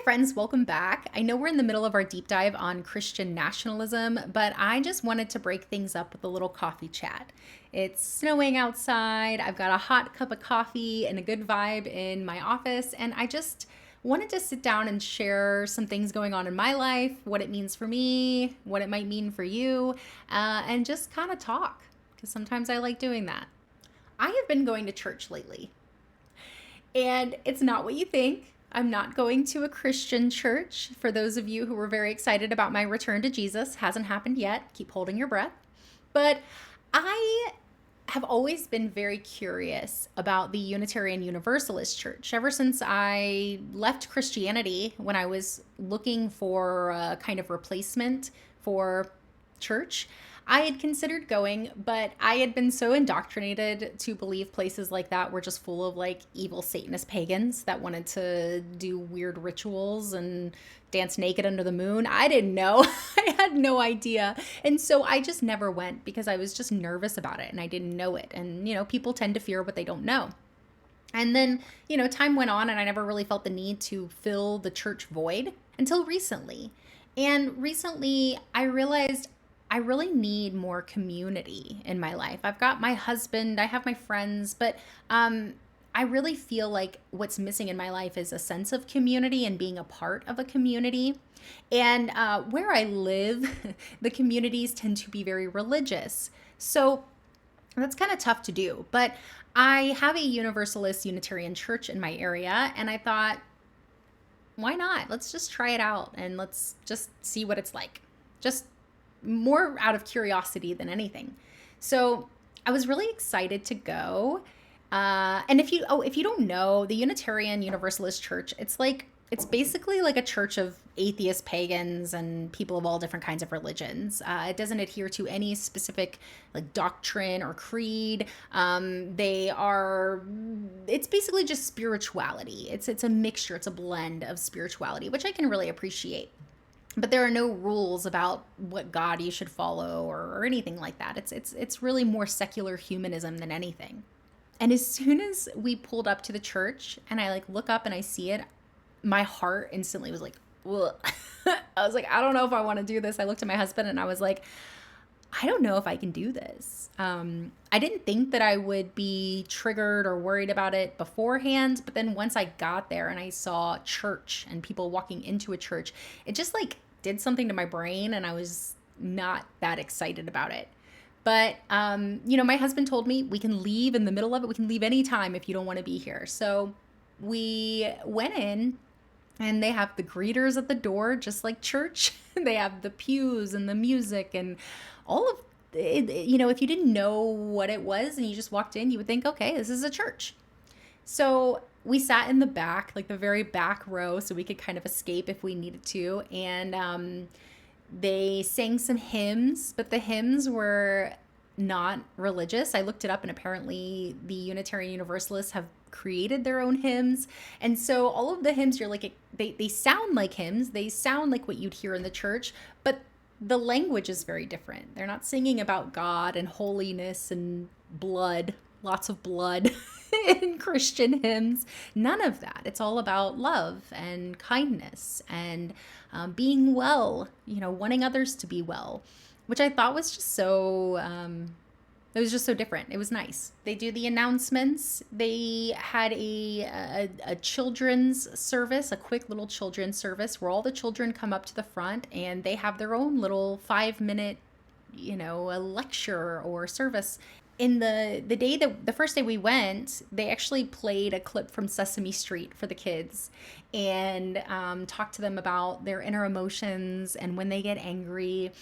friends, welcome back. I know we're in the middle of our deep dive on Christian nationalism, but I just wanted to break things up with a little coffee chat. It's snowing outside, I've got a hot cup of coffee and a good vibe in my office, and I just wanted to sit down and share some things going on in my life, what it means for me, what it might mean for you, and just kind of talk, because sometimes I like doing that. I have been going to church lately. And it's not what you think. I'm not going to a Christian church. For those of you who were very excited about my return to Jesus, hasn't happened yet. Keep holding your breath. But I have always been very curious about the Unitarian Universalist Church. Ever since I left Christianity, when I was looking for a kind of replacement for church, I had considered going, but I had been so indoctrinated to believe places like that were just full of like evil Satanist pagans that wanted to do weird rituals and dance naked under the moon. I didn't know. I had no idea. And so I just never went because I was just nervous about it and I didn't know it. And, people tend to fear what they don't know. And then, time went on and I never really felt the need to fill the church void until recently. And recently I realized I really need more community in my life. I've got my husband, I have my friends, but I really feel like what's missing in my life is a sense of community and being a part of a community. And where I live, the communities tend to be very religious. So that's kind of tough to do. But I have a Universalist Unitarian church in my area, and I thought, why not? Let's just try it out and let's just see what it's like. Just more out of curiosity than anything. So I was really excited to go. And if you don't know, the Unitarian Universalist Church, it's basically like a church of atheist pagans and people of all different kinds of religions. It doesn't adhere to any specific like doctrine or creed. It's basically just spirituality. It's a mixture, it's a blend of spirituality, which I can really appreciate. But there are no rules about what God you should follow or anything like that. It's really more secular humanism than anything. And as soon as we pulled up to the church and I like look up and I see it, my heart instantly was like, ugh. I was like, I don't know if I want to do this. I looked at my husband and I was like, I don't know if I can do this. I didn't think that I would be triggered or worried about it beforehand, but then once I got there and I saw church and people walking into a church, it just like did something to my brain and I was not that excited about it. But, my husband told me we can leave in the middle of it. We can leave anytime if you don't want to be here. So we went in and they have the greeters at the door, just like church. They have the pews and the music and all of it. If you didn't know what it was and you just walked in, you would think, okay, this is a church. So we sat in the back, like the very back row, so we could kind of escape if we needed to. And they sang some hymns, but the hymns were not religious. I looked it up and apparently the Unitarian Universalists have created their own hymns. And so all of the hymns, you're like, they sound like hymns. They sound like what you'd hear in the church, but the language is very different. They're not singing about God and holiness and blood, lots of blood in Christian hymns. None of that. It's all about love and kindness and being well, wanting others to be well, which I thought was just so, it was just so different. It was nice. They do the announcements. They had a children's service, a quick little children's service where all the children come up to the front and they have their own little 5-minute, a lecture or service. In the first day we went, they actually played a clip from Sesame Street for the kids and talked to them about their inner emotions and when they get angry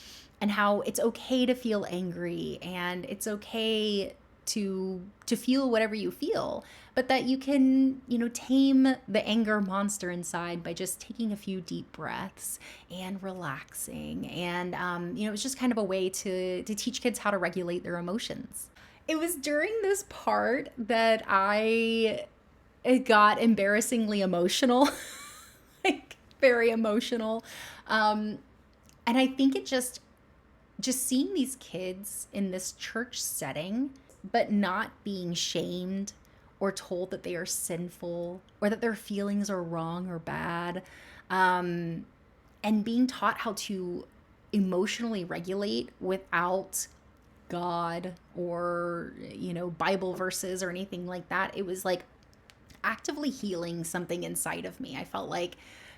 and how it's okay to feel angry and it's okay to feel whatever you feel, but that you can, tame the anger monster inside by just taking a few deep breaths and relaxing. And, it was just kind of a way to teach kids how to regulate their emotions. It was during this part that it got embarrassingly emotional, like very emotional. And I think it just seeing these kids in this church setting, but not being shamed or told that they are sinful or that their feelings are wrong or bad. Um, and being taught how to emotionally regulate without God or, Bible verses or anything like that. It was like actively healing something inside of me. I felt like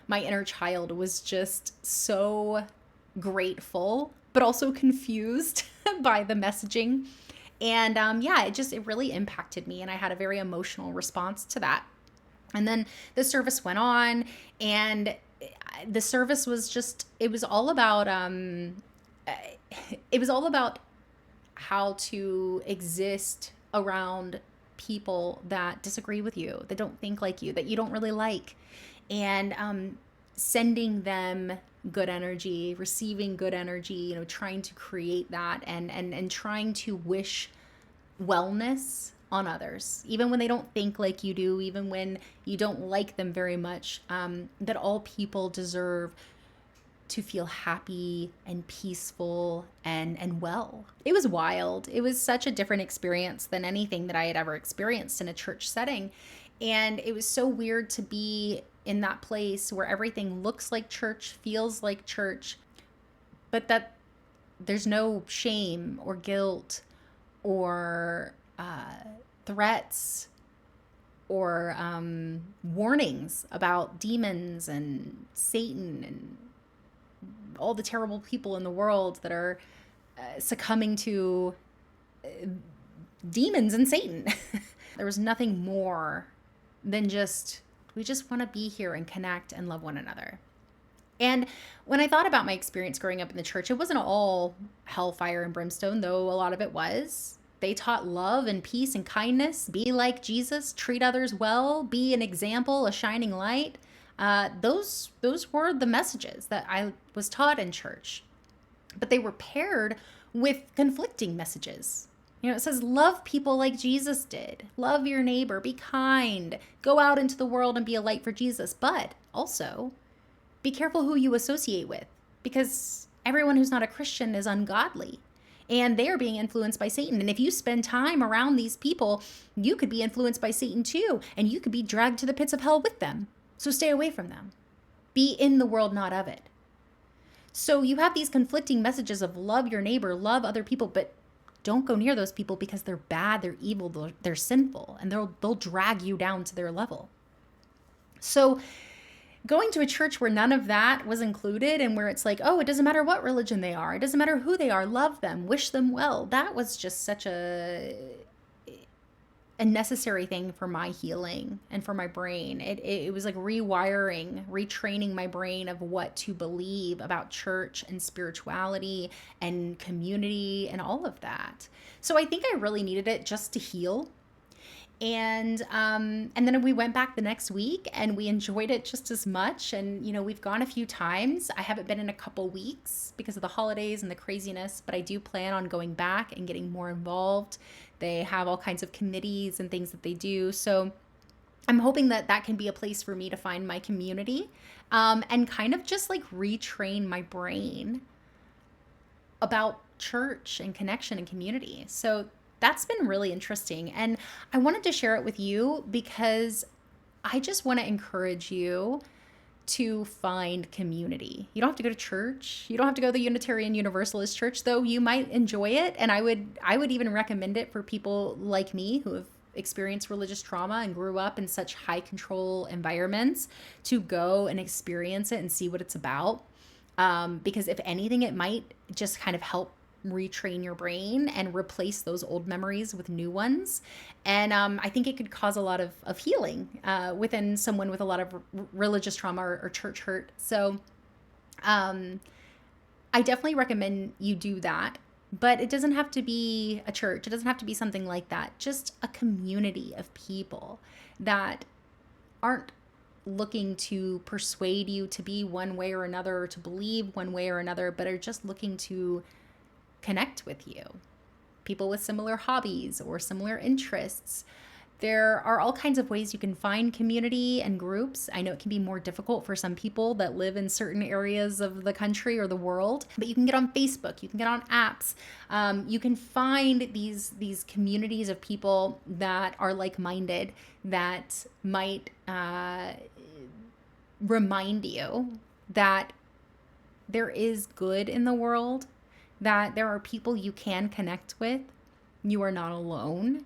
my inner child was just so grateful, but also confused by the messaging. And yeah, it really impacted me. And I had a very emotional response to that. And then the service went on, and the service was just, it was all about how to exist around people that disagree with you, that don't think like you, that you don't really like, and sending them good energy, receiving good energy, trying to create that, and trying to wish wellness on others, even when they don't think like you do, even when you don't like them very much, that all people deserve to feel happy and peaceful and well. It was wild. It was such a different experience than anything that I had ever experienced in a church setting. And it was so weird to be in that place where everything looks like church, feels like church, but that there's no shame or guilt or threats or warnings about demons and Satan and all the terrible people in the world that are succumbing to demons and Satan. There was nothing more than we just want to be here and connect and love one another. And when I thought about my experience growing up in the church, it wasn't all hellfire and brimstone, though a lot of it was. They taught love and peace and kindness, be like Jesus, treat others well, be an example, a shining light. Those were the messages that I was taught in church. But they were paired with conflicting messages. It says, love people like Jesus did. Love your neighbor, be kind, go out into the world and be a light for Jesus. But also, be careful who you associate with, because everyone who's not a Christian is ungodly. And they are being influenced by Satan. And if you spend time around these people, you could be influenced by Satan too. And you could be dragged to the pits of hell with them. So stay away from them. Be in the world, not of it. So you have these conflicting messages of love your neighbor, love other people, but don't go near those people because they're bad, they're evil, they're sinful, and they'll drag you down to their level. So going to a church where none of that was included and where it's like, oh, it doesn't matter what religion they are, it doesn't matter who they are, love them, wish them well, that was just such a necessary thing for my healing and for my brain. It was like retraining my brain of what to believe about church and spirituality and community and all of that. So I think I really needed it just to heal. And then we went back the next week and we enjoyed it just as much. And, we've gone a few times. I haven't been in a couple weeks because of the holidays and the craziness, but I do plan on going back and getting more involved. They have all kinds of committees and things that they do. So I'm hoping that that can be a place for me to find my community, and kind of just like retrain my brain about church and connection and community. So that's been really interesting. And I wanted to share it with you because I just want to encourage you to find community. You don't have to go to church. You don't have to go to the Unitarian Universalist Church, though you might enjoy it. And I would even recommend it for people like me who have experienced religious trauma and grew up in such high control environments to go and experience it and see what it's about. Because if anything, it might just kind of help retrain your brain and replace those old memories with new ones. And I think it could cause a lot of healing within someone with a lot of religious trauma or church hurt. So I definitely recommend you do that. But it doesn't have to be a church. It doesn't have to be something like that. Just a community of people that aren't looking to persuade you to be one way or another, or to believe one way or another, but are just looking to connect with you. People with similar hobbies or similar interests. There are all kinds of ways you can find community and groups. I know it can be more difficult for some people that live in certain areas of the country or the world, but you can get on Facebook, you can get on apps. You can find these communities of people that are like-minded, that might remind you that there is good in the world, that there are people you can connect with. You are not alone.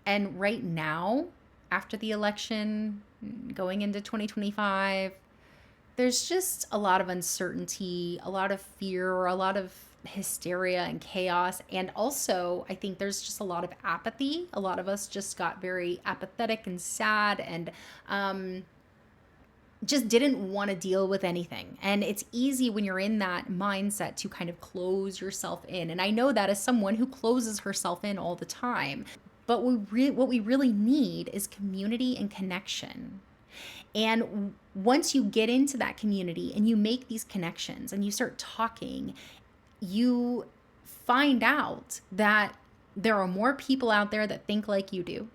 And right now, after the election, going into 2025, there's just a lot of uncertainty, a lot of fear, a lot of hysteria and chaos. And also, I think there's just a lot of apathy. A lot of us just got very apathetic and sad and just didn't want to deal with anything. And it's easy when you're in that mindset to kind of close yourself in. And I know that as someone who closes herself in all the time. But what we really need is community and connection. And once you get into that community and you make these connections and you start talking, you find out that there are more people out there that think like you do.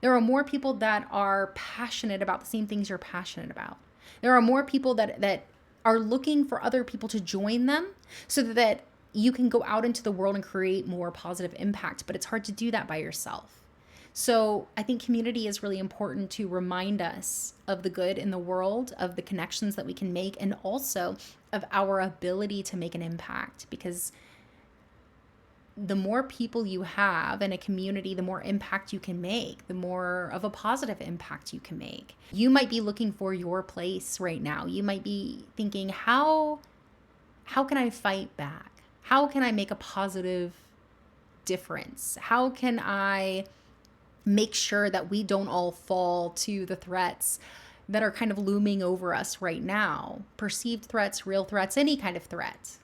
There are more people that are passionate about the same things you're passionate about. There are more people that are looking for other people to join them so that you can go out into the world and create more positive impact. But it's hard to do that by yourself. So I think community is really important to remind us of the good in the world, of the connections that we can make, and also of our ability to make an impact. Because the more people you have in a community, the more impact you can make, the more of a positive impact you can make. You might be looking for your place right now. You might be thinking, how can I fight back? How can I make a positive difference? How can I make sure that we don't all fall to the threats that are kind of looming over us right now? Perceived threats, real threats, any kind of threat.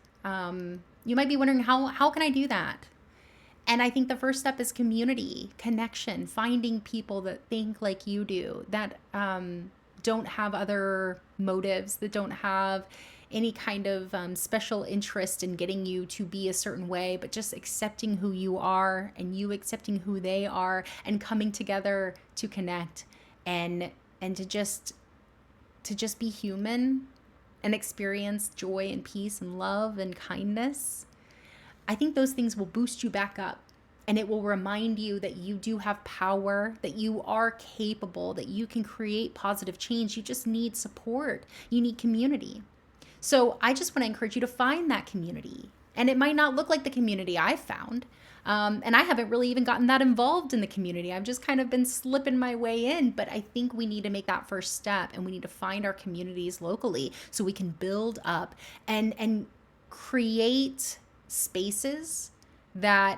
You might be wondering, how can I do that? And I think the first step is community, connection, finding people that think like you do, that don't have other motives, that don't have any kind of special interest in getting you to be a certain way, but just accepting who you are and you accepting who they are, and coming together to connect and to just be human and experience joy and peace and love and kindness. I think those things will boost you back up, and it will remind you that you do have power, that you are capable, that you can create positive change. You just need support. You need community. So I just want to encourage you to find that community. And it might not look like the community I've found. And I haven't really even gotten that involved in the community. I've just kind of been slipping my way in. But I think we need to make that first step, and we need to find our communities locally so we can build up and create spaces that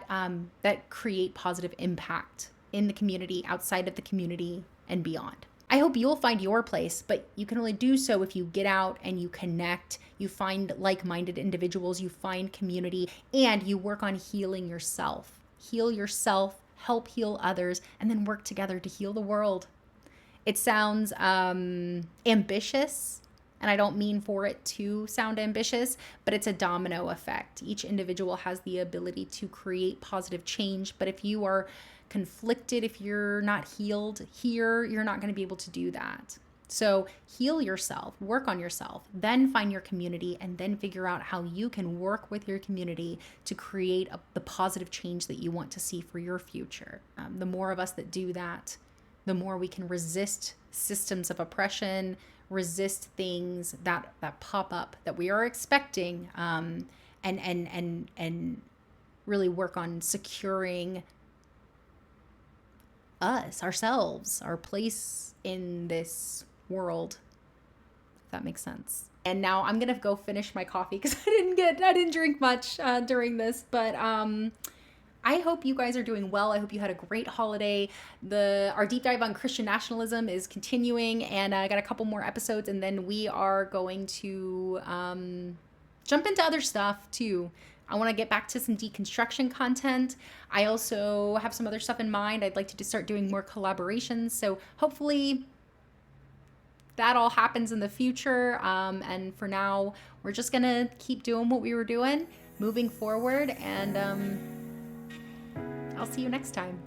create positive impact in the community, outside of the community, and beyond. I hope you'll find your place, but you can only do so if you get out and you connect, you find like-minded individuals, you find community, and you work on healing yourself. Heal yourself, help heal others, and then work together to heal the world. It sounds ambitious, and I don't mean for it to sound ambitious, but it's a domino effect. Each individual has the ability to create positive change, but if you are conflicted, if you're not healed here, you're not going to be able to do that. So heal yourself, work on yourself, then find your community, and then figure out how you can work with your community to create the positive change that you want to see for your future. The more of us that do that, the more we can resist systems of oppression, resist things that pop up that we are expecting, and really work on securing ourselves, our place in this world, if that makes sense. And now I'm gonna go finish my coffee because I didn't drink much during this, but I hope you guys are doing well. I hope you had a great holiday. Our deep dive on Christian nationalism is continuing, and I got a couple more episodes, and then we are going to jump into other stuff too. I want to get back to some deconstruction content. I also have some other stuff in mind. I'd like to just start doing more collaborations. So hopefully that all happens in the future. And for now, we're just going to keep doing what we were doing, moving forward. And I'll see you next time.